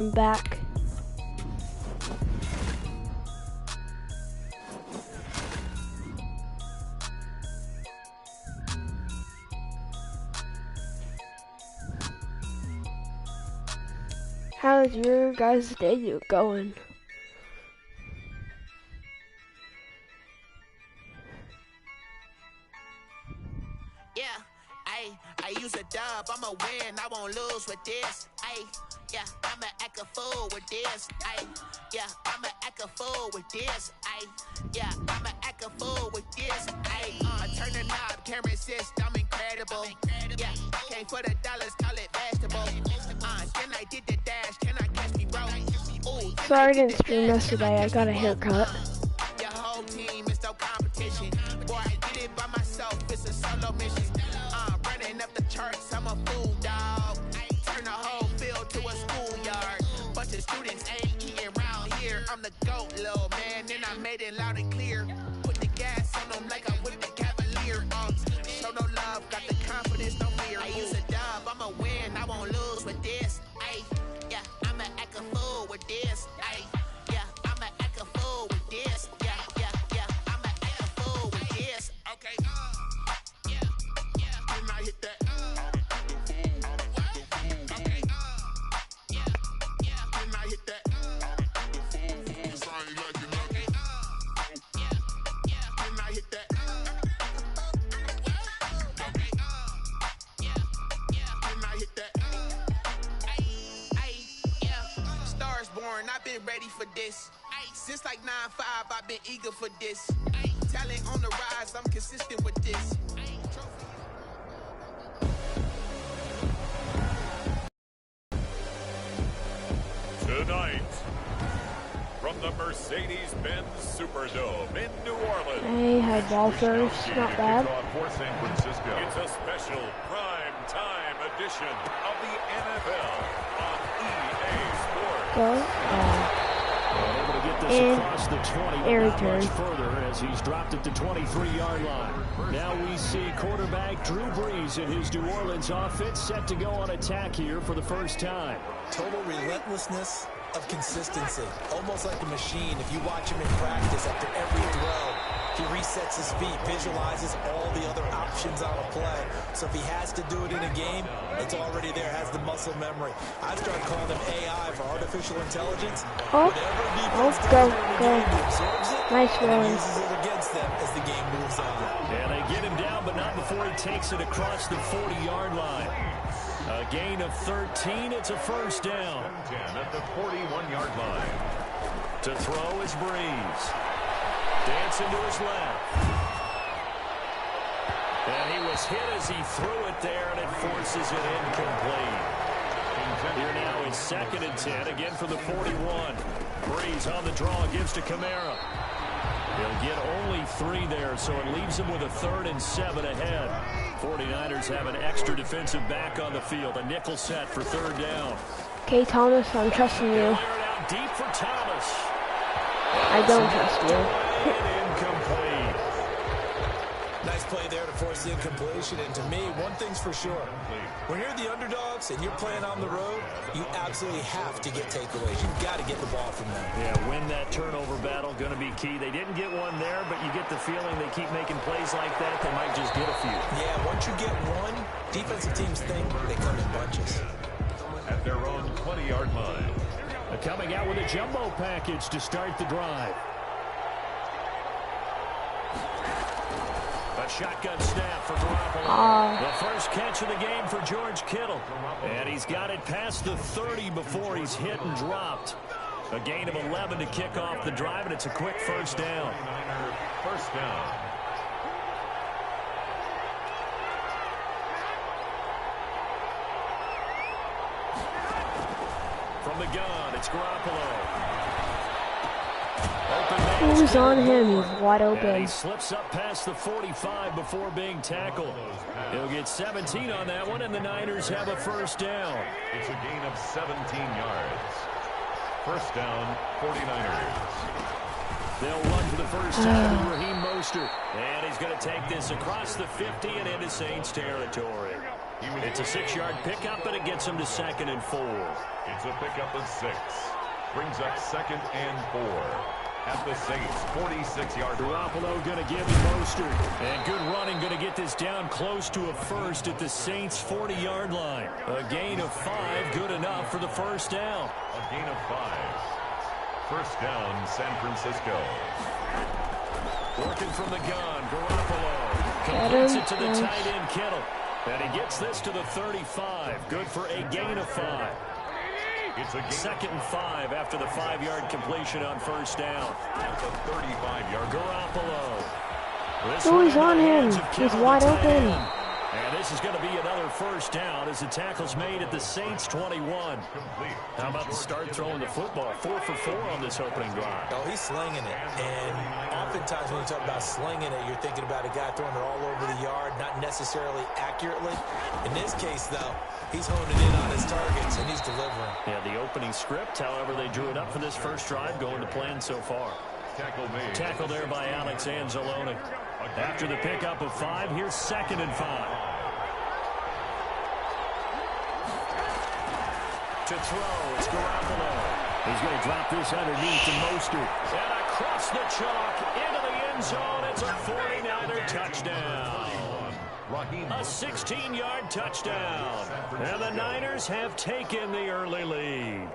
I'm back. How's your guys' day going? Yeah, I use a dub, I'ma win, I won't lose with this. Yeah, I'ma act a fool with this. Yeah, I'ma act a fool with this. Yeah, I'ma act a fool with this. I turn the knob, camera assist, I'm incredible. Yeah, came for the dollars, call it vegetable. Then I did the dash, can I catch me, bro? Ooh, Sorry I didn't stream yesterday, I got a haircut. Your whole team is no competition. Boy, I did it by myself, it's a solo mission. Running up the charts, I'm a fool, dog. Turn the whole field to a schoolyard. Bunch of students ain't eating around here. I'm the GOAT, little man, and I made it loud and clear. Put the gas on them like I'm with the Cavalier. Show no love, got the confidence, no fear. I use a dub, I'ma win, I won't lose with this. Yeah, I'ma act a fool with this. Yeah, I'ma act a fool with this. Yeah, I'ma act a fool with this. Okay, yeah, when I hit that. Okay, yeah, when I hit that. Sorry, like you love me. Yeah, when I hit that. Okay, yeah, when I hit that. Yeah, stars born, I've been ready for this. Since like 9-5, I've been eager for this. Talent on the rise, I'm consistent with this. Tonight, from the Mercedes-Benz Superdome in New Orleans. Hey, hi ball first, not bad. For San Francisco. It's a special prime time edition of the NFL on EA Sports. Go. Able to get this across the 20, but not turn. much further as he's dropped it to 23-yard line. Now we see quarterback Drew Brees and his New Orleans offense set to go on attack here for the first time. Total relentlessness of consistency, almost like a machine. If you watch him in practice, after every throw, he resets his feet, visualizes all the other options on a play. So if he has to do it in a game, it's already there, has the muscle memory. I've started calling him AI for artificial intelligence. Whatever defense does during the game, he absorbs it and uses it against them as the game moves on. And they get him down, but not before he takes it across the 40-yard line. A gain of 13, it's a first down. 10 at the 41-yard line. To throw is Brees. Dancing to his left. And he was hit as he threw it there, and it forces it incomplete. Here now is 2nd and 10, again from the 41. Brees on the draw, gives to Kamara. He'll get only 3 there, so it leaves him with a 3rd and 7 ahead. 49ers have an extra defensive back on the field. A nickel set for 3rd down. Okay, Thomas, I'm trusting you. Clear it out deep for Thomas. I don't trust you. Incomplete. Nice play there to force the incompletion. And to me, one thing's for sure. When you're the underdogs and you're playing on the road, you absolutely have to get takeaways. You've got to get the ball from them. Yeah, win that turnover battle, going to be key. They didn't get one there, but you get the feeling they keep making plays like that, they might just get a few. Yeah, once you get one, defensive teams think they come in bunches. At their own 20-yard line. Coming out with a jumbo package to start the drive. A shotgun snap for Garoppolo. The first catch of the game for George Kittle. And he's got it past the 30 before he's hit and dropped. A gain of 11 to kick off the drive, and it's a quick first down. First down. From the gun, it's Garoppolo. Who's on him? He's wide And open. he slips up past the 45 before being tackled. He'll get 17 on that one, and the Niners have a first down. It's a gain of 17 yards. First down, 49ers. They'll run for the first time with Raheem Mostert. And he's going to take this across the 50 and into Saints territory. It's a 6-yard pickup, and it gets him to 2nd and 4. It's a pickup of 6. Brings up 2nd and 4. At the Saints, 46-yard line. Garoppolo going to give him Mostert. And good running going to get this down close to a first at the Saints' 40-yard line. A gain of 5, good enough for the first down. A gain of 5. First down, San Francisco. Working from the gun, Garoppolo completes it to the tight end, Kittle. And he gets this to the 35. Good for a gain of 5. It's a 2nd and 5 after the 5-yard completion on first down. At the 35-yard. Garoppolo. Oh, he's on him. He's wide open. And this is going to be another first down as the tackle's made at the Saints' 21. How about the start throwing the football? 4 for 4 on this opening drive. Oh, he's slinging it. And oftentimes when you talk about slinging it, you're thinking about a guy throwing it all over the yard, not necessarily accurately. In this case, though, he's honing in on his targets, and he's delivering. Yeah, the opening script, however, they drew it up for this first drive, going to plan so far. Tackle there by Alex Anzalone. After the pickup of 5, here's 2nd and 5. To throw, it's Garoppolo. He's going to drop this underneath to Mostert. And across the chalk, into the end zone. It's a 49er touchdown. A 16-yard touchdown. And the Niners have taken the early lead.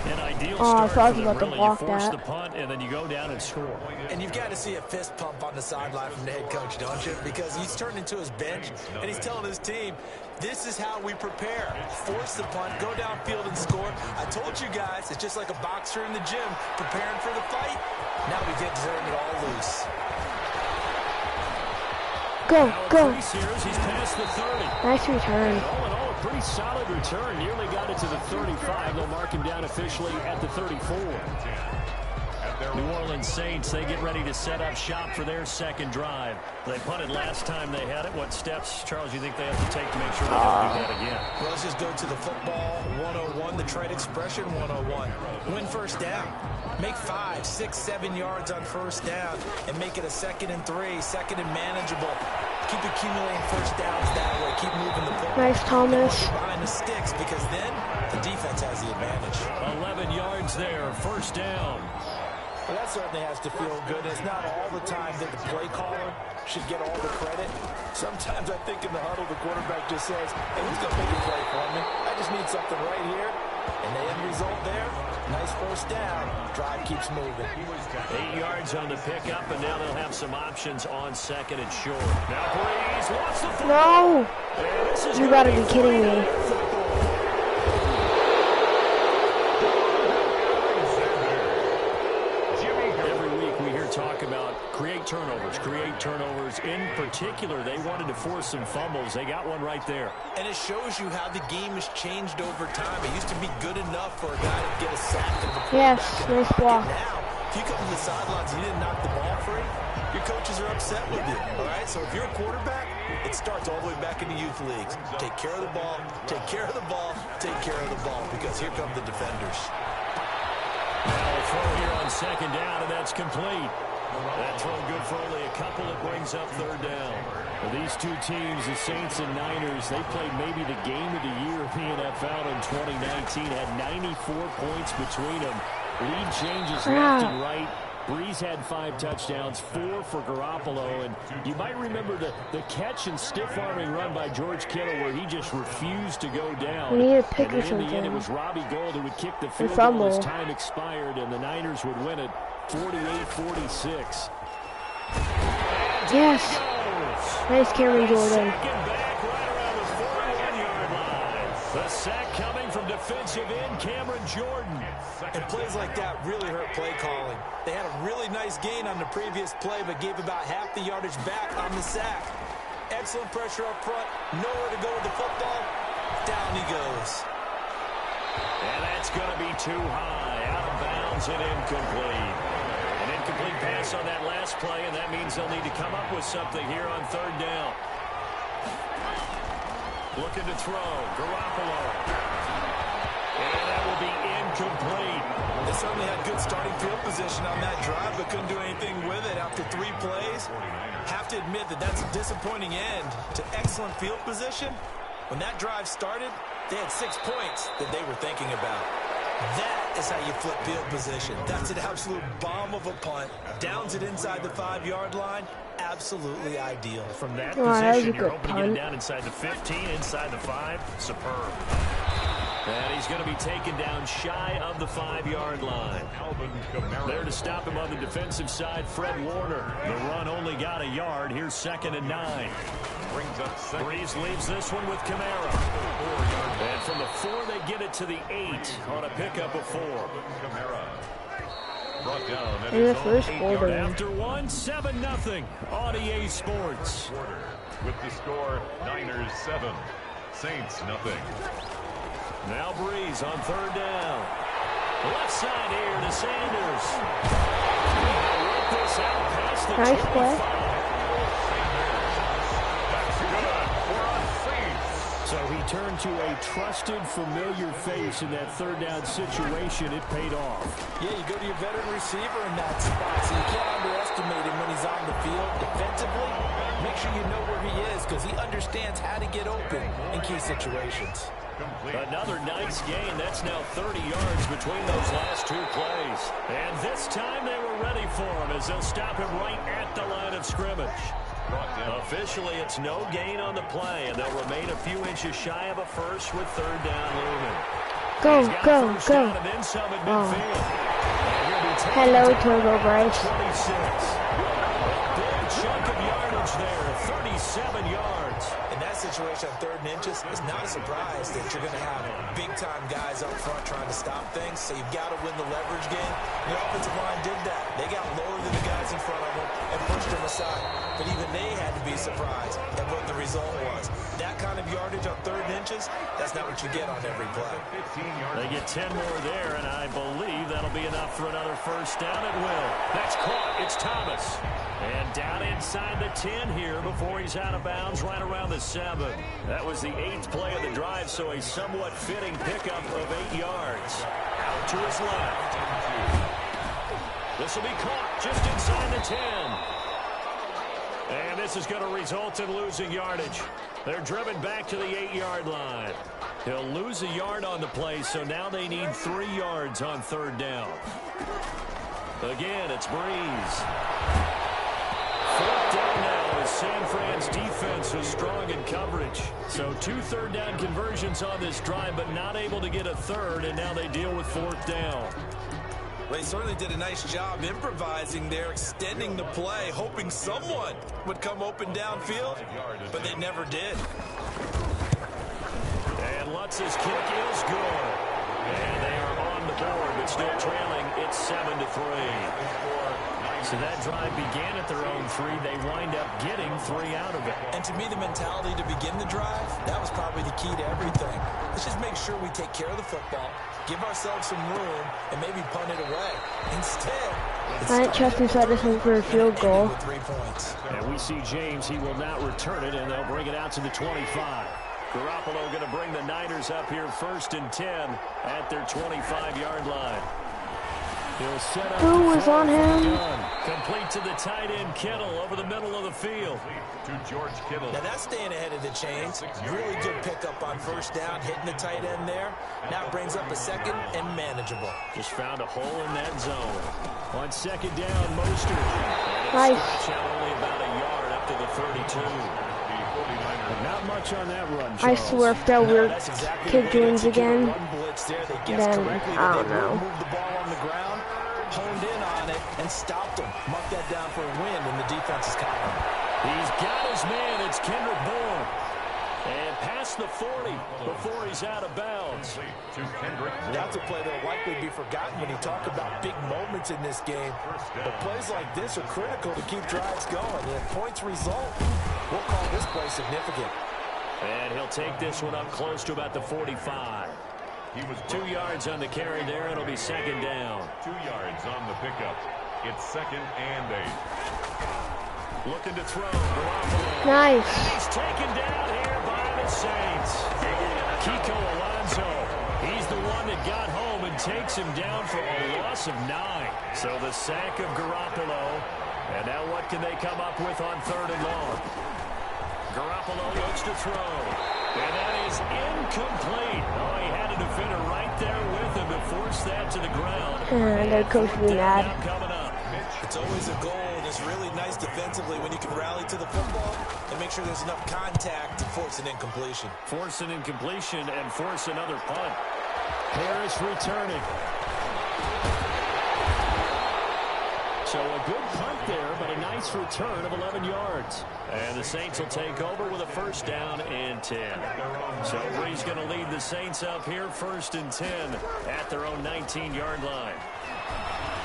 An ideal start for them, really. You force the punt, and then you go down and score. And you've got to see a fist pump on the sideline from the head coach, don't you? Because he's turned into his bench, and he's telling his team, this is how we prepare. Force the punt, go downfield and score. I told you guys, it's just like a boxer in the gym preparing for the fight. Now we get turning it all loose. Go. He's past the 30. Nice return. All in all, a pretty solid return. Nearly got it to the 35. They'll mark him down officially at the 34. New Orleans Saints, they get ready to set up shop for their second drive. They punted last time they had it. What steps, Charles, you think they have to take to make sure they don't do that again? Well, let's just go to the football 101, the trade expression 101. Win first down. Make 5, 6, 7 yards on first down and make it a 2nd and 3, 2nd and manageable. Keep accumulating first downs that way. Keep moving the ball. Nice, Thomas. Behind the sticks, because then the defense has the advantage. 11 yards there, first down. Well, that certainly has to feel good. It's not all the time that the play caller should get all the credit. Sometimes I think in the huddle, the quarterback just says, hey, who's going to make a play for me? I just need something right here. And the end result there, nice first down. Drive keeps moving. 8 yards on the pickup, and now they'll have some options on 2nd and short. Now Breeze wants the football. No! You gotta be kidding me. Create turnovers. In particular, they wanted to force some fumbles. They got one right there. And it shows you how the game has changed over time. It used to be good enough for a guy to get a sack. Yes, nice block. Now, if you come to the sidelines and you didn't knock the ball free, your coaches are upset with you. All right, so if you're a quarterback, it starts all the way back in the youth leagues. Take care of the ball, take care of the ball, take care of the ball, because here come the defenders. Now a throw here on 2nd down, and that's complete. That throw good for only a couple. It brings up 3rd down. Well, these two teams, the Saints and Niners, they played maybe the game of the year in the NFL in 2019. Had 94 points between them. Lead changes left and right. Breeze had 5 touchdowns, 4 for Garoppolo. And you might remember the catch and stiff-arming run by George Kittle where he just refused to go down. We need a pick or something. In the end, it was Robbie Gould who would kick the field goal as time expired, and the Niners would win it 48-46. Yes. Nice carry, Jordan. Back right around the 41-yard line. The sack coming from defensive end Cameron Jordan. And plays like that really hurt play calling. They had a really nice gain on the previous play, but gave about half the yardage back on the sack. Excellent pressure up front. Nowhere to go with the football. Down he goes. And that's going to be too high. Out of bounds and incomplete. An incomplete pass on that last play, and that means they'll need to come up with something here on 3rd down. Looking to throw. Garoppolo. And that will be incomplete. They certainly had good good starting field position on that drive, but couldn't do anything with it after 3 plays. Have to admit that that's a disappointing end to excellent field position. When that drive started, they had 6 points that they were thinking about. That is how you flip field position. That's an absolute bomb of a punt. Downs it inside the 5-yard line. Absolutely ideal. From that position, you're hoping to get it down inside the 15, inside the 5. Superb. And he's going to be taken down shy of the 5-yard line. There to stop him on the defensive side, Fred Warner. The run only got a yard. Here's 2nd and 9. Breeze leaves this one with Kamara. And from the 4, they get it to the 8 on a pickup of 4. Brought down In the first quarter. After 1, 7-0 on EA Sports. With the score, Niners 7, Saints nothing. Now Breeze on 3rd down. Left side here to Sanders. Work this out past the Nice play. 25. So he turned to a trusted, familiar face in that 3rd down situation. It paid off. Yeah, you go to your veteran receiver in that spot, so you can't underestimate him when he's on the field defensively. Make sure you know where he is because he understands how to get open in key situations. Another nice gain. That's now 30 yards between those last 2 plays. And this time they were ready for him as they'll stop him right at the line of scrimmage. Officially, it's no gain on the play, and they'll remain a few inches shy of a first with 3rd down looming. Go, go, go. Oh. Hello, Turbo Bryce. 26. Big chunk of yardage there, 37 yards. In that situation on 3rd and inches, it's not a surprise that you're going to have big-time guys up front trying to stop things, so you've got to win the leverage game. The offensive line did that. They got lower than the guys in front of them and pushed them aside. But even they had to be surprised at what the result was. That kind of yardage on 3rd and inches, that's not what you get on every play. They get 10 more there, and I believe that'll be enough for another first down. It will. That's caught. It's Thomas. And down inside the 10 here before he's out of bounds right around the 7. That was the 8th play of the drive, so a somewhat fitting pickup of 8 yards. Out to his left. This will be caught just inside the 10. And this is going to result in losing yardage. They're driven back to the 8-yard line. He'll lose a yard on the play, so now they need 3 yards on 3rd down. Again, it's Breeze. 4th down now as San Fran's defense was strong in coverage. So 2 3rd down conversions on this drive, but not able to get a 3rd, and now they deal with 4th down. They certainly did a nice job improvising there, extending the play, hoping someone would come open downfield, but they never did. And Lutz's kick is good. And they are on the board, but still trailing. It's 7-3. So that drive began at their own 3. They wind up getting 3 out of it. And to me, the mentality to begin the drive, that was probably the key to everything. Let's just make sure we take care of the football, give ourselves some room, and maybe punt it away. Instead, I ain't trusting Edison for a field goal. 3 points. And we see James. He will not return it, and they'll bring it out to the 25. Garoppolo going to bring the Niners up here 1st and 10 at their 25-yard line. He'll set up. Who was on him? Complete to the tight end, Kittle, over the middle of the field. To George Kittle. Now that's staying ahead of the chains. Really good pickup on 1st down, hitting the tight end there. Now brings up a 2nd and manageable. Just found a hole in that zone. On 2nd down, Mostert. Nice. Stretch out only about a yard up to the 32. Not much on that run, Charles. I swear if that were exactly kick wins again, there. They then correctly I don't they know. moved the ball on the ground, honed in on it, and stopped him. Mark that down for a win when the defense is caught him. He's got his man. It's Kendrick Bourne. And past the 40 before he's out of bounds. That's a play that will likely be forgotten when you talk about big moments in this game. But plays like this are critical to keep drives going. And if points result, we'll call this play significant. And he'll take this one up close to about the 45. He was 2 yards on the carry there. It'll be 2nd down. 2 yards on the pickup. It's 2nd and 8. Looking to throw. Garoppolo. Nice. And he's taken down here by the Saints. Kiko Alonso. He's the one that got home and and takes him down for a loss of 9. So the sack of Garoppolo. And now what can they come up with on 3rd and long? Garoppolo looks to throw. And that is incomplete. Oh, he had a defender right there with him to force that to the ground. And their coach will be mad. It's always a goal, and it's really nice defensively when you can rally to the football and make sure there's enough contact to force an incompletion. Force an incompletion and force another punt. Harris returning. So a good punt there, but a nice return of 11 yards. And the Saints will take over with a 1st down and 10. So Bree's going to lead the Saints up here, 1st and 10 at their own 19-yard line.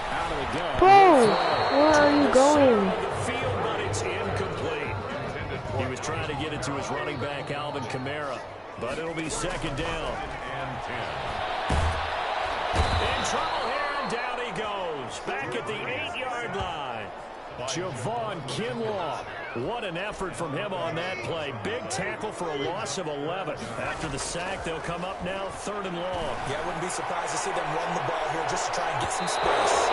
Out of the gun. Bro, where are you going? The field, but it's incomplete. He was trying to get it to his running back, Alvin Kamara, but it'll be 2nd down. In trouble here, and down he goes. Back at the 8-yard line. Javon Kinlaw. What an effort from him on that play. Big tackle for a loss of 11. After the sack, they'll come up now 3rd and long. Yeah, I wouldn't be surprised to see them run the ball here just to try and get some space.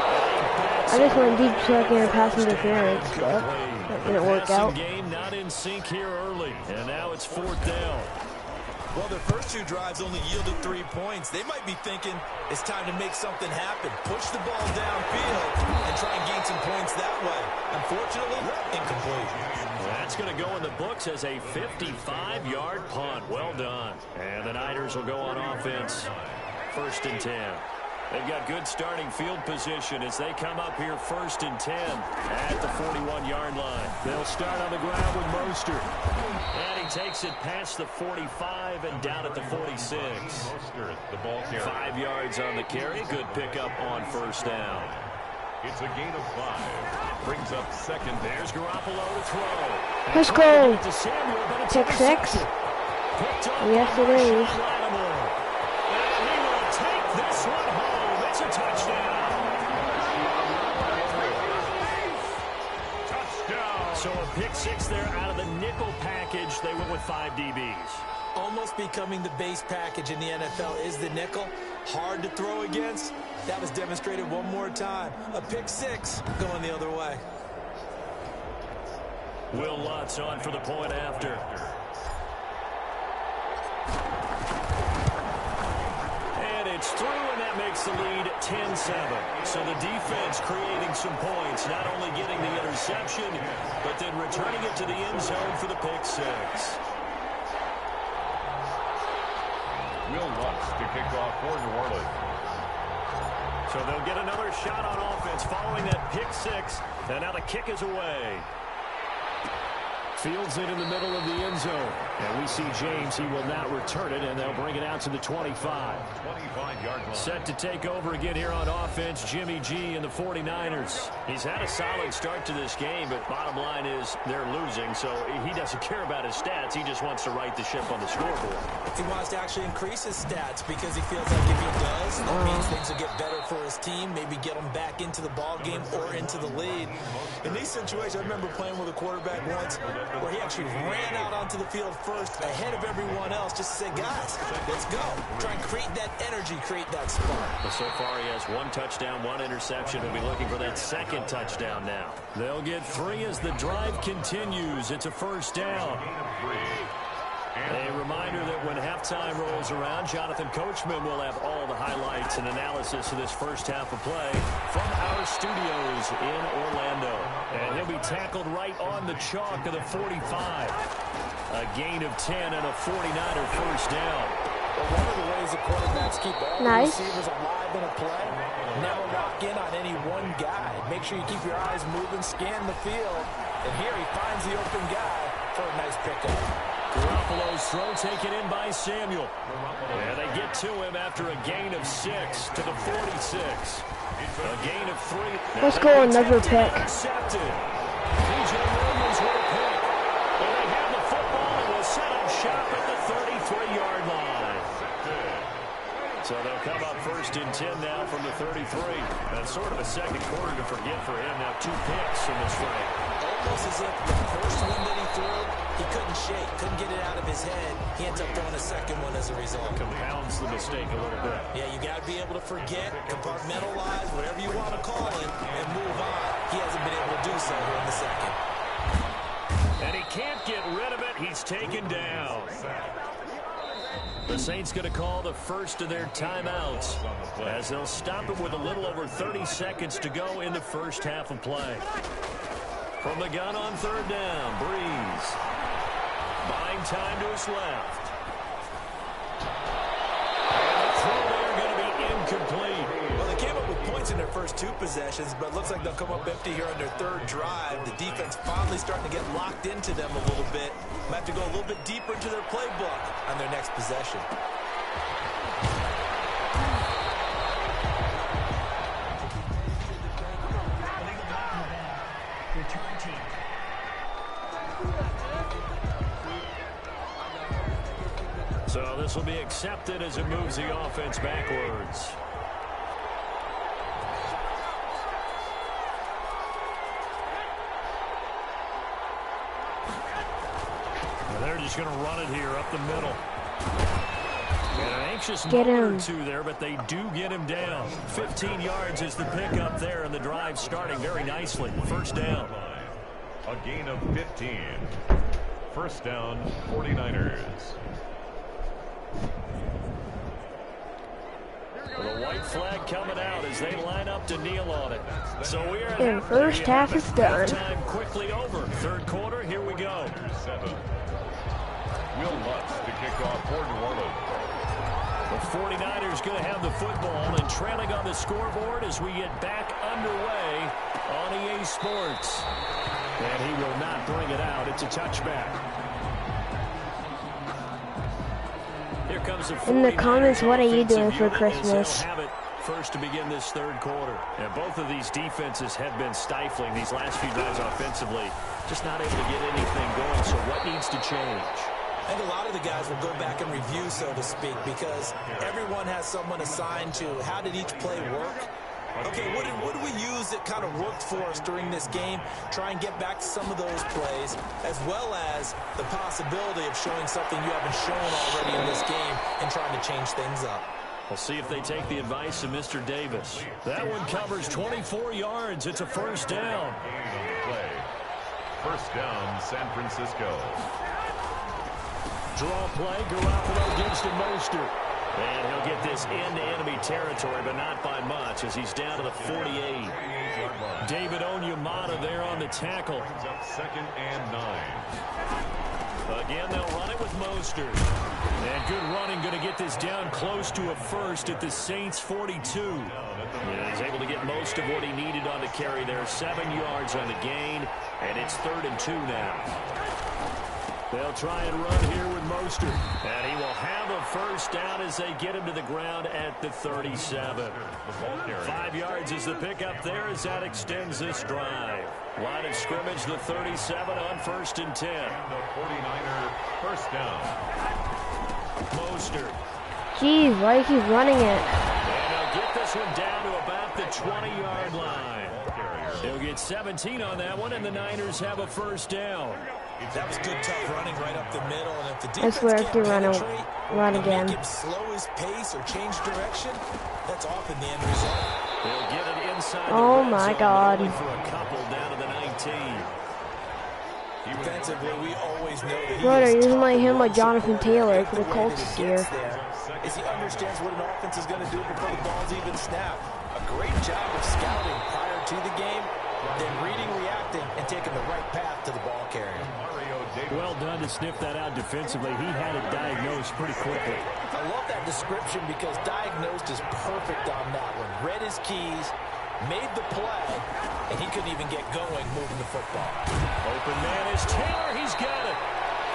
I just went deep checking and pass interference, but that didn't work out. Game not in sync here early, and now it's 4th down. Well, their first 2 drives only yielded 3 points. They might be thinking it's time to make something happen. Push the ball downfield and try and gain some points that way. Unfortunately, incomplete. That's going to go in the books as a 55-yard punt. Well done. And the Niners will go on offense. 1st and 10. They've got good starting field position as they come up here 1st and 10 at the 41-yard line. They'll start on the ground with Mostert. And he takes it past the 45 and down at the 46. 5 yards on the carry. Good pickup on 1st down. It's a gain of 5. Brings up 2nd. There's Garoppolo to throw. Let's go. Pick 6. Yes, it is. And he will take this one home. It's a touchdown. Touchdown. So a pick 6 there out of the nickel package. They went with 5 DBs. Almost becoming the base package in the NFL is the nickel. Hard to throw against. That was demonstrated one more time. A pick 6 going the other way. Will Lutz on for the point after. And it's through, and that makes the lead 10-7. So the defense creating some points, not only getting the interception, but then returning it to the end zone for the pick 6. Will Lutz to kick off for New Orleans. So they'll get another shot on offense following that pick 6. And now the kick is away. Fields it in the middle of the end zone. And we see James. He will not return it, and they'll bring it out to the 25. 25-yard line. Set to take over again here on offense, Jimmy G and the 49ers. He's had a solid start to this game, but bottom line is they're losing, so he doesn't care about his stats. He just wants to right the ship on the scoreboard. He wants to actually increase his stats because he feels like if he does, that means things will get better for his team, maybe get them back into the ball game or into the lead. In these situations, I remember playing with a quarterback once where he actually ran out onto the field first ahead of everyone else just to say, guys, let's go. Try and create that energy, create that spark. But so far he has 1 touchdown, 1 interception. He'll be looking for that 2nd touchdown now. They'll get 3 as the drive continues. It's a 1st down. A reminder that when halftime rolls around, Jonathan Coachman will have all the highlights and analysis of this first half of play from our studios in Orlando. And he'll be tackled right on the chalk of the 45. A gain of 10 and a 49er 1st down. Well, one of the ways the quarterbacks keep all the receivers alive in a play, never lock in on any one guy. Make sure you keep your eyes moving, scan the field. And here he finds the open guy for a nice pickup. Garoppolo's throw taken in by Samuel. And they get to him after a gain of 6 to the 46. A gain of 3. Let's go, another pick. Intercepted. DJ Williams with a pick. And they have the football and will set up shop at the 33-yard line. So they'll come up 1st and 10 now from the 33. That's sort of a second quarter to forget for him. Now 2 picks in this frame. Almost as if the first one that he threw, he couldn't shake, couldn't get it out of his head. He ends up throwing a second one as a result. Compounds the mistake a little bit. Yeah, you got to be able to forget, compartmentalize, whatever you want to call it, and move on. He hasn't been able to do so here in the second. And he can't get rid of it. He's taken down. The Saints going to call the first of their timeouts as they'll stop it with a little over 30 seconds to go in the first half of play. From the gun on third down, Breeze. Buying time to his left. And the throw there going to be incomplete. Well, they came up with points in their first two possessions, but it looks like they'll come up empty here on their third drive. The defense finally starting to get locked into them a little bit. Might have to go a little bit deeper into their playbook on their next possession. So this will be accepted as it moves the offense backwards. They're just going to run it here up the middle. And an anxious moment or two there, but they do get him down. 15 yards is the pickup there, and the drive starting very nicely. First down. A gain of 15. First down, 49ers. The white flag coming out as they line up to kneel on it. So we're in first half is done. Time quickly over. Third quarter, here we go. Will Lutz to kick off for New Orleans. The 49ers going to have the football and trailing on the scoreboard as we get back underway on EA Sports. And he will not bring it out. It's a touchback. Here comes the in the comments, what are you doing for Christmas? Have it first to begin this third quarter. And both of these defenses have been stifling these last few drives offensively. Just not able to get anything going. So what needs to change? I think a lot of the guys will go back and review, so to speak, because everyone has someone assigned to how did each play work. Okay, what did we use that kind of worked for us during this game? Try and get back to some of those plays, as well as the possibility of showing something you haven't shown already in this game and trying to change things up. We'll see if they take the advice of Mr. Davis. That one covers 24 yards. It's a first down. First down, San Francisco. Draw play, Garoppolo gives to Mostert. And he'll get this into enemy territory, but not by much as he's down to the 48. David Onyemata there on the tackle. Second and 9. Again, they'll run it with Mostert. And good running, going to get this down close to a first at the Saints 42. Yeah, he's able to get most of what he needed on the carry there. 7 yards on the gain, and it's 3rd and 2 now. They'll try and run here with Mostert. And he will have a first down as they get him to the ground at the 37. 5 yards is the pickup there as that extends this drive. Line of scrimmage, the 37 on 1st and 10. The 49er first down. Mostert. Jeez, why do you keep running it? And he'll get this one down to about the 20-yard line. He'll get 17 on that one, and the Niners have a first down. That was good, tough running right up the middle, and if the defense I swear if you can't penetrate, run again. make him slow his pace or change direction, that's off in the end result. They'll get it inside. Oh my God! For a couple down to the 19. Defensively, we always know that Brother, he is you might him like tough. Jonathan Taylor for the Colts this year. Is he understands what an offense is going to do before the ball's even snapped. A great job of scouting prior to the game, then reading, reacting, and taking the right path to the ball carrier. Well done to sniff that out defensively. He had it diagnosed pretty quickly. I love that description because diagnosed is perfect on that one. Read his keys, made the play, and he couldn't even get going moving the football. Open man is Taylor. He's got it.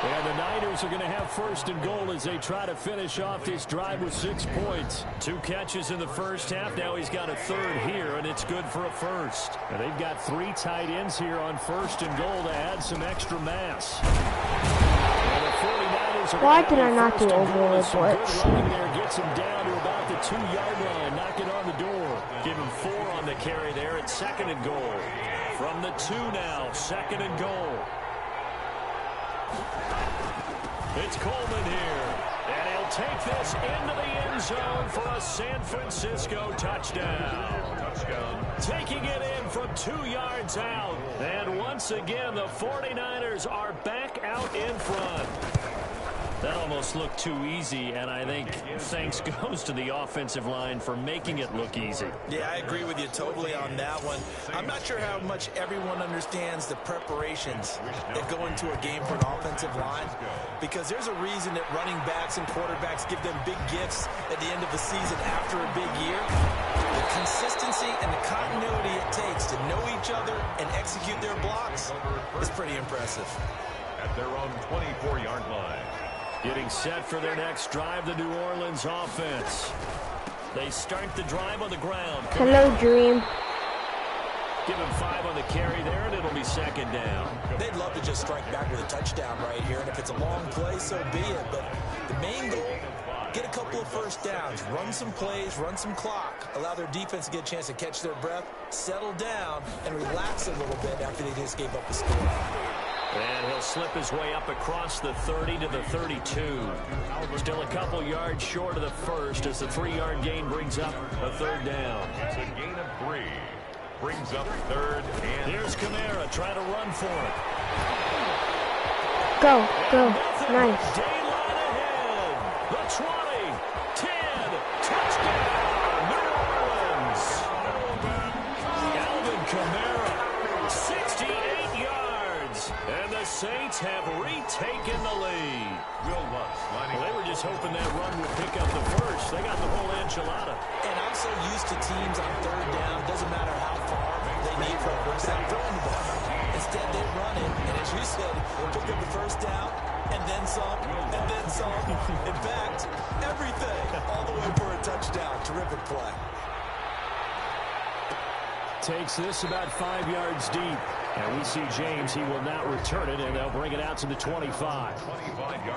And the Niners are going to have 1st and goal as they try to finish off this drive with 6 points. 2 catches in the first half. Now he's got a 3rd here, and it's good for a first. And they've got 3 tight ends here on 1st and goal to add some extra mass. And the 49ers are Why did I not do overload blitz? There gets him down to about the 2-yard line. Knock it on the door. Give him 4 on the carry there at 2nd and goal. From the 2 now, 2nd and goal. It's Coleman here, and he'll take this into the end zone for a San Francisco touchdown. Taking it in from 2 yards out. And once again, the 49ers are back out in front. That almost looked too easy, and I think thanks goes to the offensive line for making it look easy. Yeah, I agree with you totally on that one. I'm not sure how much everyone understands the preparations that go into a game for an offensive line, because there's a reason that running backs and quarterbacks give them big gifts at the end of the season after a big year. The consistency and the continuity it takes to know each other and execute their blocks is pretty impressive. At their own 24-yard line. Getting set for their next drive, the New Orleans offense. They start the drive on the ground. Hello, Dream. Give him 5 on the carry there, and it'll be second down. They'd love to just strike back with a touchdown right here, and if it's a long play, so be it. But the main goal, get a couple of first downs, run some plays, run some clock, allow their defense to get a chance to catch their breath, settle down, and relax a little bit after they just gave up a score. And he'll slip his way up across the 30 to the 32. Still a couple yards short of the first as the 3-yard gain brings up a third down. It's a gain of 3. Brings up third and... Here's Kamara trying to run for it. Go, go. Nice. Daylight ahead. The 20, 10, touchdown, New Orleans. Alvin Kamara, 68 yards. And the Saints have retaken the lead. Well, they were just hoping that run would pick up the first. They got the whole enchilada. And I'm so used to teams on third down, doesn't matter how far they need for a first down, throwing the ball. Instead, they run it, and as you said, pick up the first down, and then some, and then some. In fact, everything, all the way for a touchdown. Terrific play. Takes this about 5 yards deep. And we see James, he will not return it, and they'll bring it out to the 25.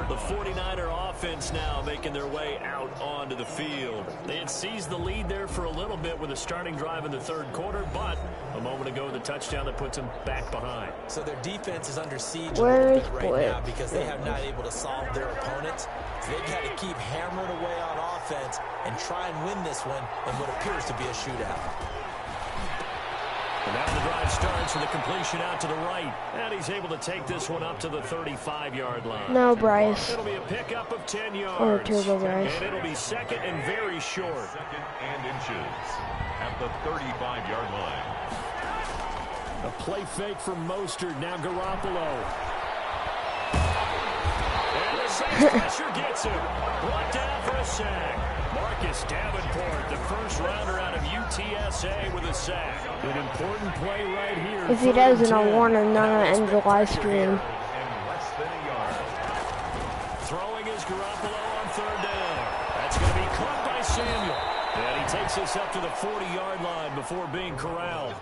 The 49er offense now making their way out onto the field. They had seized the lead there for a little bit with a starting drive in the third quarter, but a moment ago, the touchdown that puts them back behind. So their defense is under siege a little bit right now because they have not able to solve their opponents. So they've got to keep hammering away on offense and try and win this one in what appears to be a shootout. And now the drive starts with a completion out to the right. And he's able to take this one up to the 35-yard line. No, Bryce. It'll be a pickup of 10 yards. Oh, Turbo Bryce. And it'll be second and very short. Second and inches at the 35-yard line. A play fake from Mostert. Now Garoppolo. And the Saints pressure gets him. Brought down for a sack. Marcus Davenport, the first rounder out of UTSA with a sack. An important play right here. If he doesn't, I'll warn him not to end the live stream. Throwing is Garoppolo on third down. That's going to be caught by Samuel. And he takes us up to the 40-yard line before being corralled.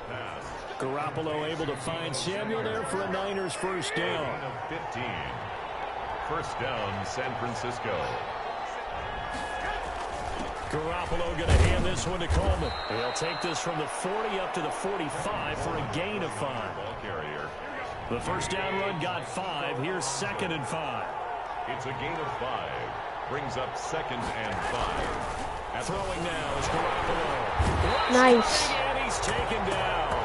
Garoppolo able to find Samuel there for a Niners first down. 15. First down, San Francisco. Garoppolo going to hand this one to Coleman. They'll take this from the 40 up to the 45 for a gain of 5. Ball carrier. The first down run got 5. Here's second and 5. It's a gain of 5. Brings up second and 5. Throwing now is Garoppolo. Nice. And he's taken down.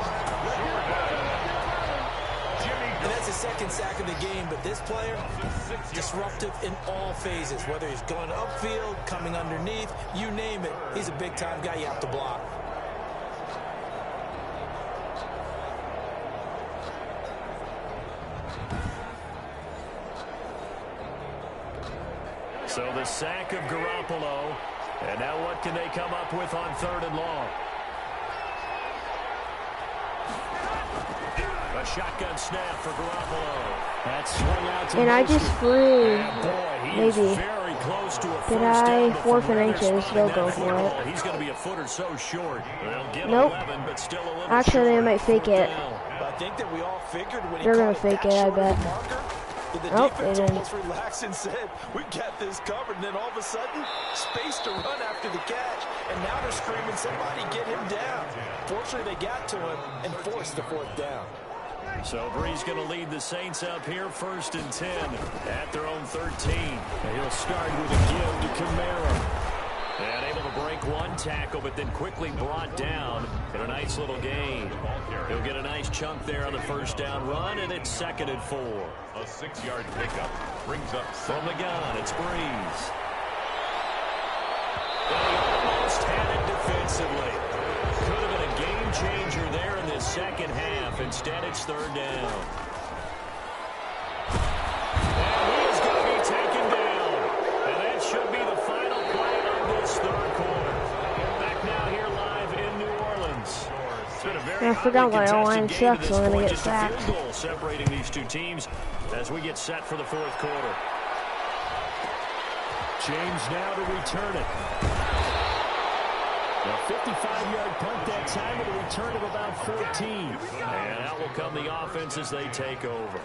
And that's the second sack of the game, but this player, disruptive in all phases, whether he's going upfield, coming underneath, you name it. He's a big-time guy you have to block. So the sack of Garoppolo. And now what can they come up with on third and long? A shotgun snap for Garoppolo. That swing out to And I just flew. Maybe. Very close to a Did I 4 inches? They'll go for it. He's going to be a foot or so short. They'll get Nope. 11, but still a little Actually, they short. might fake it. I think that we all figured when They're he gonna caught fake that it, I short of bet. the marker, that the Nope, they defense didn't. almost relaxed and said, we got this covered. And then all of a sudden, space to run after the catch. And now they're screaming, somebody get him down. Fortunately, they got to him and forced the fourth down. So Bree's going to lead the Saints up here 1st and 10 at their own 13. And he'll start with a give to Kamara. And able to break one tackle, but then quickly brought down in a nice little gain. He'll get a nice chunk there on the first down run, and it's 2nd and 4. A 6-yard pickup brings up from the gun. It's Breeze. And he almost had it defensively. Could have been a game changer there in this second half. Instead, it's 3rd down. And he is going to be taken down. And that should be the final play of this 3rd quarter. Back now here live in New Orleans. It's been a very I forgot my O-line game sucks, to so I'm this going point. to get Just a sacked. field goal separating these two teams as we get set for the 4th quarter. James now to return it. A 55-yard punt that time with a return of about 14. And out will come the offense as they take over.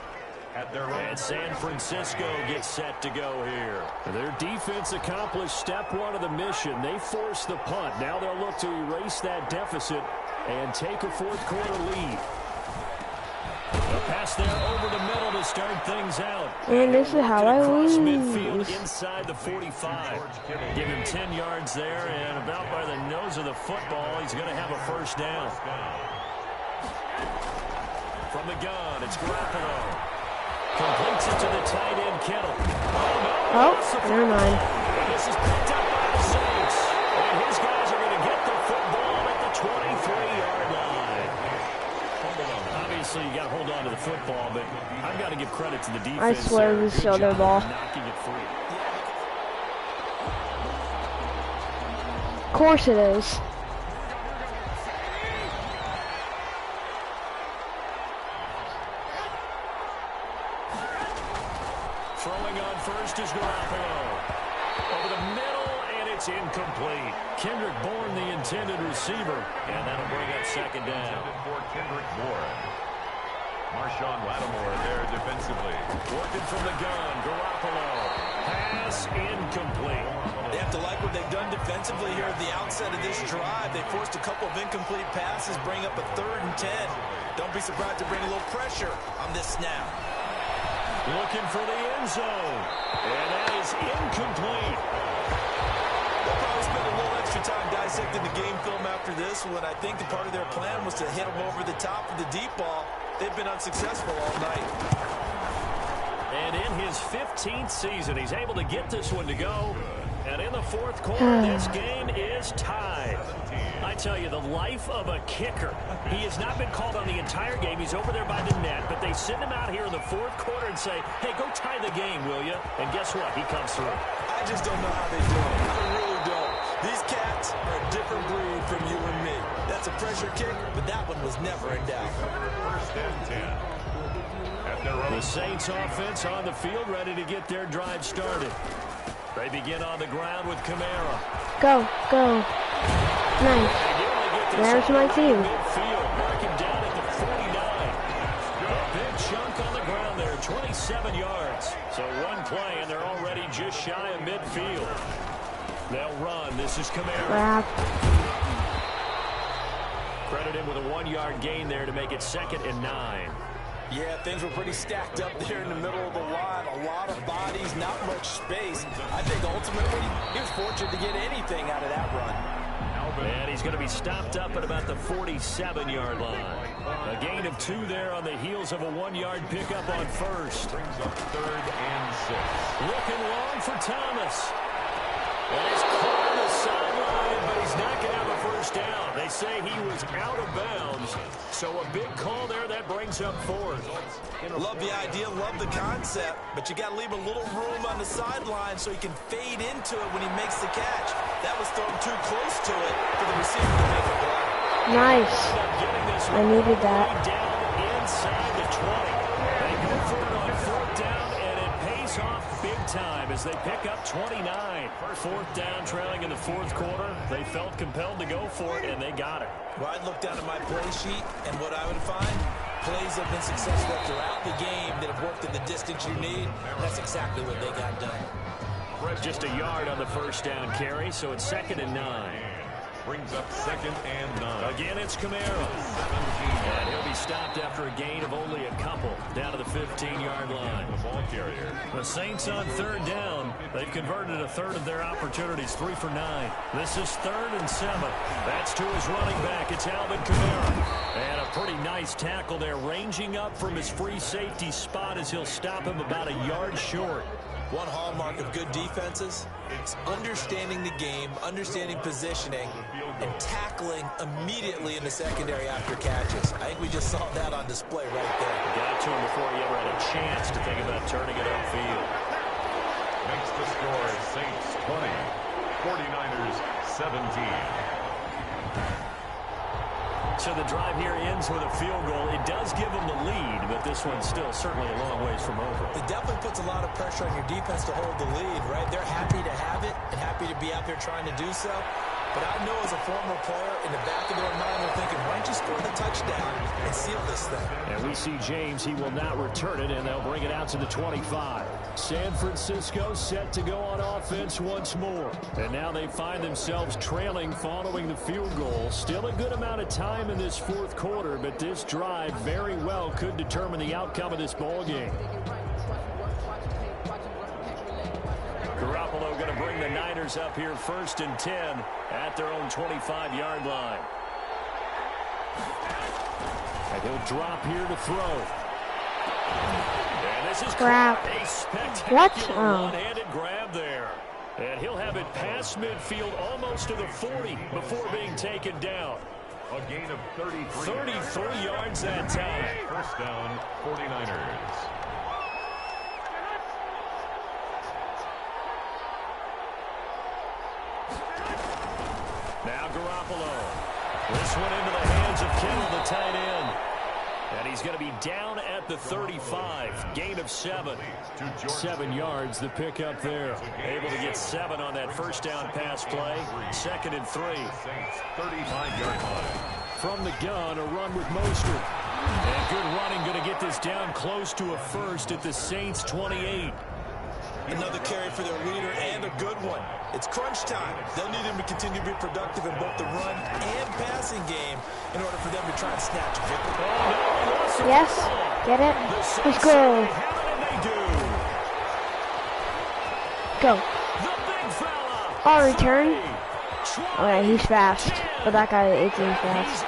And San Francisco gets set to go here. Their defense accomplished step 1 of the mission. They forced the punt. Now they'll look to erase that deficit and take a 4th quarter lead. A pass there over the middle to start things out. And this is how I Across lose. midfield inside the 45. Give him 10 yards there, and about by the nose of the football, he's going to have a first down. From the gun, it's Garoppolo. Completes it to the tight end, Kittle. Oh, never mind. This is picked up by the Saints. And his guys are going to get the football at the 23-yard line. Obviously, you got to hold on to the football, but I've got to give credit to the defense. I swear we stole their ball. Knocking it free. Of course it is. Throwing on first is Garoppolo. Over the middle, and it's incomplete. Kendrick Bourne, the intended receiver, and that'll bring up 2nd down. For Kendrick Bourne. Marshawn Lattimore there defensively. Working from the gun, Garoppolo. Pass incomplete. They have to like what they've done defensively here at the outset of this drive. They forced a couple of incomplete passes, bring up a 3rd and 10. Don't be surprised to bring a little pressure on this snap. Looking for the end zone. And that is incomplete. They'll probably spend a little extra time dissecting the game film after this one. I think the part of their plan was to hit them over the top of the deep ball. They've been unsuccessful all night. And in his 15th season, he's able to get this one to go. And in the 4th quarter, this game is tied. I tell you, the life of a kicker. He has not been called on the entire game. He's over there by the net. But they send him out here in the 4th quarter and say, hey, go tie the game, will you? And guess what? He comes through. I just don't know how they do it. I really don't. These cats are a different breed from you and me. That's a pressure kick, but that one was never in doubt. 1st and 10. The Saints offense on the field, ready to get their drive started. They begin on the ground with Kamara. Go, go. Nice. There's my team. Midfield, marking down at the 49. A big chunk on the ground there, 27 yards. So one play, and they're already just shy of midfield. They'll run. This is Kamara. Crap. Credit him with a 1-yard gain there to make it 2nd and 9. Yeah, things were pretty stacked up there in the middle of the line. A lot of bodies, not much space. I think ultimately he was fortunate to get anything out of that run. And he's going to be stopped up at about the 47-yard line. A gain of 2 there on the heels of a 1-yard pickup on first. Brings up 3rd and 6. Looking long for Thomas. And he's caught on the sideline, but he's not going to have a first down. They say he was out of bounds. So a big call there that brings up 4th. Love the idea, love the concept, but you got to leave a little room on the sideline so he can fade into it when he makes the catch. That was thrown too close to it for the receiver to make a play. Nice. I needed that. Down inside the 20. They go for it on 4th down, and it pays off big time as they pick up 29. 4th down, trailing in the 4th quarter. They felt compelled to go for it, and they got it. Well, I'd look down at my play sheet, and what I would find, plays have been successful throughout the game that have worked in the distance you need. That's exactly what they got done. Just a yard on the first down carry, so it's 2nd and 9. Brings up 2nd and 9. Again, it's Camara. And he'll be stopped after a gain of only a couple, down to the 15-yard line. The ball carrier. The Saints on 3rd down. They've converted a third of their opportunities, 3 for 9. This is 3rd and 7. That's to his running back. It's Alvin Kamara. And a pretty nice tackle there, ranging up from his free safety spot as he'll stop him about a yard short. One hallmark of good defenses is understanding the game, understanding positioning, and tackling immediately in the secondary after catches. I think we just saw that on display right there. Got to him before he ever had a chance to think about turning it upfield. Makes the score Saints 20, 49ers 17. So the drive here ends with a field goal. It does give them the lead, but this one's still certainly a long ways from over. It definitely puts a lot of pressure on your defense to hold the lead, right? They're happy to have it and happy to be out there trying to do so. But I know as a former player, in the back of their mind, they're thinking, why don't you score the touchdown and seal this thing? And we see James. He will not return it, and they'll bring it out to the 25. San Francisco set to go on offense once more. And now they find themselves trailing following the field goal. Still a good amount of time in this 4th quarter, but this drive very well could determine the outcome of this ball game. Garoppolo going to bring the Niners up here 1st and 10 at their own 25-yard line. And he'll drop here to throw. And this is Crap. a spectacular What? one-handed grab there. And he'll have it past midfield almost to the 40 before being taken down. A gain of 33. 33 yards that time. 1st down, 49ers. Now Garoppolo. This one into the hands of Kittle, the tight end. And he's going to be down at the 35. Gain of 7. 7 yards, the pickup there. Able to get 7 on that 1st down pass play. 2nd and 3. 35-yard line. From the gun, a run with Mostert. And good running, going to get this down close to a 1st at the Saints 28. Another carry for their leader and a good one. It's crunch time. They'll need him to continue to be productive in both the run and passing game in order for them to try and snatch a victory. Yes. Get it? Let's go. Go. Oh, return. Oh, yeah, he's fast. But that guy is fast.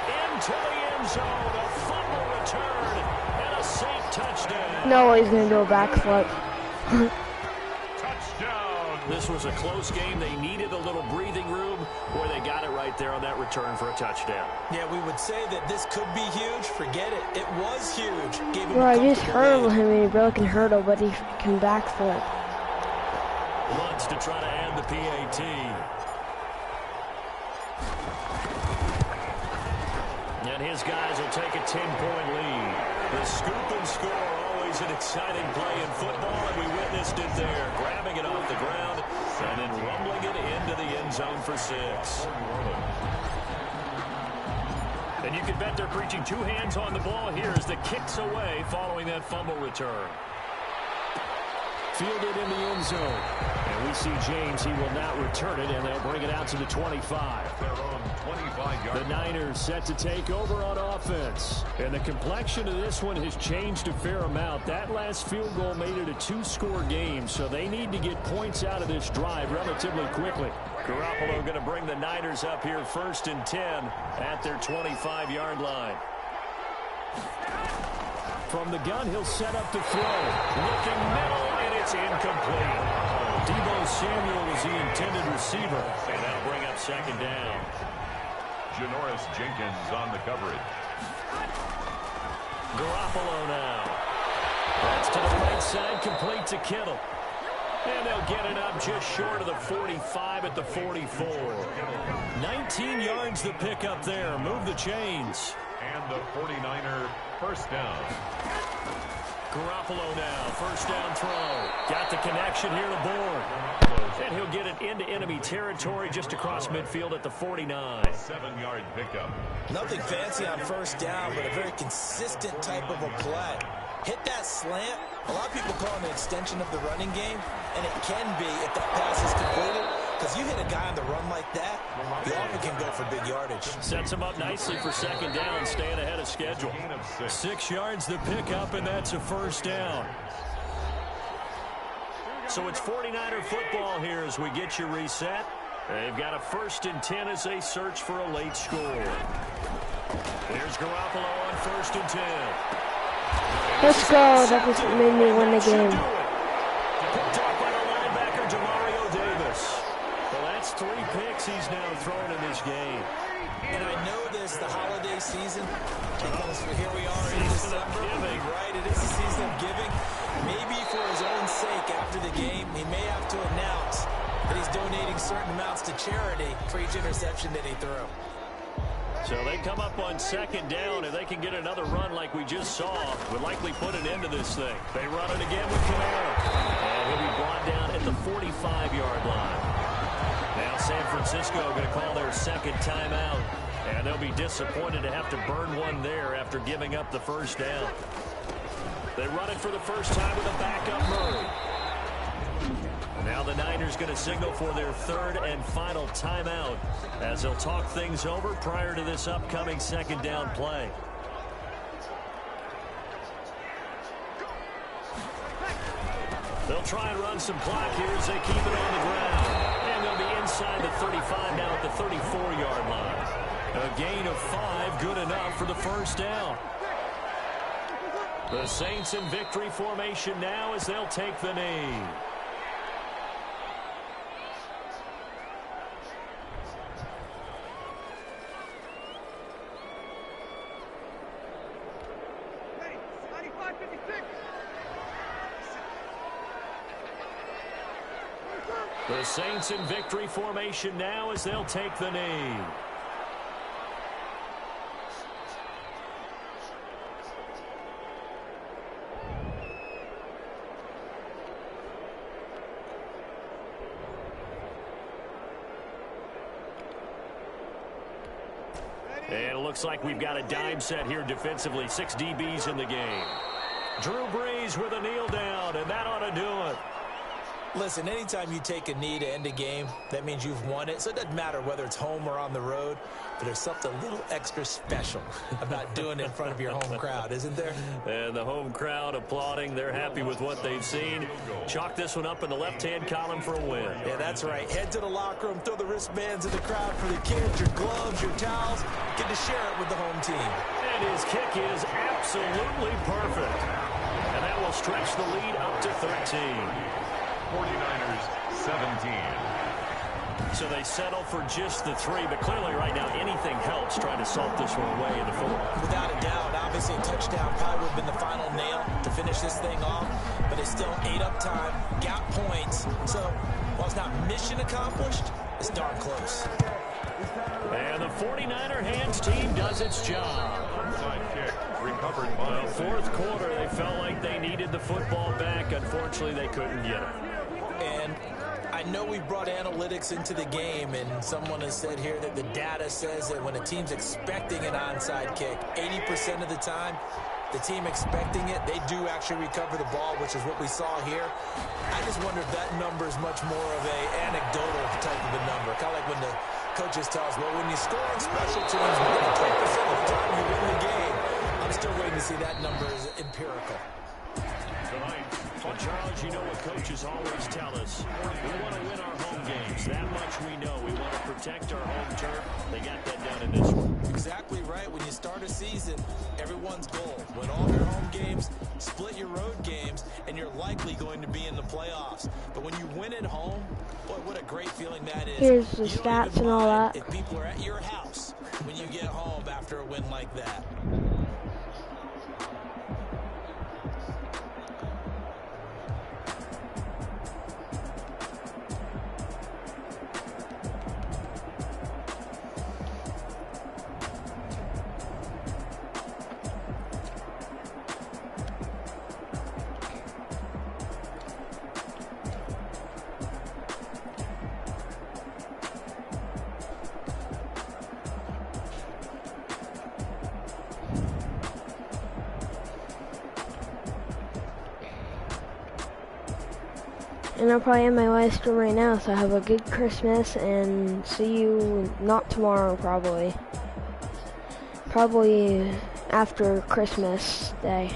No, he's going to do a backflip. This was a close game. They needed a little breathing room, where they got it right there on that return for a touchdown. Yeah, we would say that this could be huge. Forget it. It was huge. Gave him Bro, I just hurdled him and he broke and hurdle, but he can backflip. Lutz to try to add the PAT. And his guys will take a 10-point lead. The scoop and score, always an exciting play in football, and we witnessed it there. Grabbing it off the ground and then rumbling it into the end zone for 6. And you can bet they're preaching 2 hands on the ball here as the kick's away following that fumble return. Fielded in the end zone. And we see James, he will not return it, and they'll bring it out to the 25. Their own 25-yard. The Niners set to take over on offense. And the complexion of this one has changed a fair amount. That last field goal made it a 2-score game, so they need to get points out of this drive relatively quickly. Garoppolo going to bring the Niners up here 1st and 10 at their 25-yard line. From the gun, he'll set up to throw. Looking middle, and it's incomplete. Deebo Samuel was the intended receiver, and that'll bring up 2nd down. Janoris Jenkins on the coverage. Garoppolo now. That's to the right side, complete to Kittle. And they'll get it up just short of the 45 at the 44. 19 yards the pickup there. Move the chains. And the 49er 1st down. Garoppolo now, 1st down throw. Got the connection here to Bourne. And he'll get it into enemy territory just across midfield at the 49. 7-yard pickup. Nothing fancy on 1st down, but a very consistent type of a play. Hit that slant. A lot of people call it an extension of the running game, and it can be if that pass is completed, because you hit a guy on the run like that, you often can go for big yardage. Sets him up nicely for second down, staying ahead of schedule. 6 yards to pick up, and that's a first down. So it's 49er football here as we get you reset. They've got a 1st and 10 as they search for a late score. Here's Garoppolo on 1st and 10. Let's go. That just made me win the game. Picked up by the linebacker, Demario Davis. Well, that's 3 picks he's now thrown in this game. And I know this, the holiday season, because here we are in December, right? It is the season of giving. Maybe for his own sake after the game, he may have to announce that he's donating certain amounts to charity for each interception that he threw. So they come up on second down. If they can get another run like we just saw, would likely put an end to this thing. They run it again with Camara. And he'll be brought down at the 45-yard line. Now San Francisco going to call their second timeout. And they'll be disappointed to have to burn one there after giving up the first down. They run it for the first time with a backup Murray. Now the Niners going to signal for their 3rd and final timeout as they'll talk things over prior to this upcoming second down play. They'll try and run some clock here as they keep it on the ground. And they'll be inside the 35 now at the 34-yard line. A gain of 5, good enough for the first down. The Saints in victory formation now as they'll take the knee. The Saints in victory formation now as they'll take the knee. And it looks like we've got a dime set here defensively. 6 DBs in the game. Drew Brees with a kneel down, and that ought to do it. Listen, anytime you take a knee to end a game, that means you've won it. So it doesn't matter whether it's home or on the road, but there's something a little extra special about doing it in front of your home crowd, isn't there? And the home crowd applauding. They're happy with what they've seen. Chalk this one up in the left-hand column for a win. Yeah, that's right. Head to the locker room, throw the wristbands in the crowd for the kids, your gloves, your towels. Get to share it with the home team. And his kick is absolutely perfect. And that will stretch the lead up to 13. 49ers 17. So they settle for just the 3, but clearly right now anything helps trying to salt this one away in the 4. Without a doubt, obviously a touchdown probably would have been the final nail to finish this thing off, but it's still ate up time, got points, so while it's not mission accomplished, it's darn close. And the 49er hands team does its job. Onside kick recovered by the 4th quarter, they felt like they needed the football back. Unfortunately, they couldn't get it. And I know we brought analytics into the game, and someone has said here that the data says that when a team's expecting an onside kick, 80% of the time, the team expecting it, they do actually recover the ball, which is what we saw here. I just wonder if that number is much more of a anecdotal type of a number. Kind of like when the coaches tell us, well, when you score on special teams, 20% of the time you win the game. I'm still waiting to see that number is empirical. Tonight, well, Charles, you know what coaches always tell us. We want to win our home games. That much we know. We want to protect our home turf. They got that done in this one. Exactly right. When you start a season, everyone's goal. Win all your home games, split your road games, and you're likely going to be in the playoffs. But when you win at home, boy, what a great feeling that is. Here's the stats and all that. If people are at your house when you get home after a win like that. And I'll probably end my live stream right now, so have a good Christmas, and see you not tomorrow, probably. Probably after Christmas Day.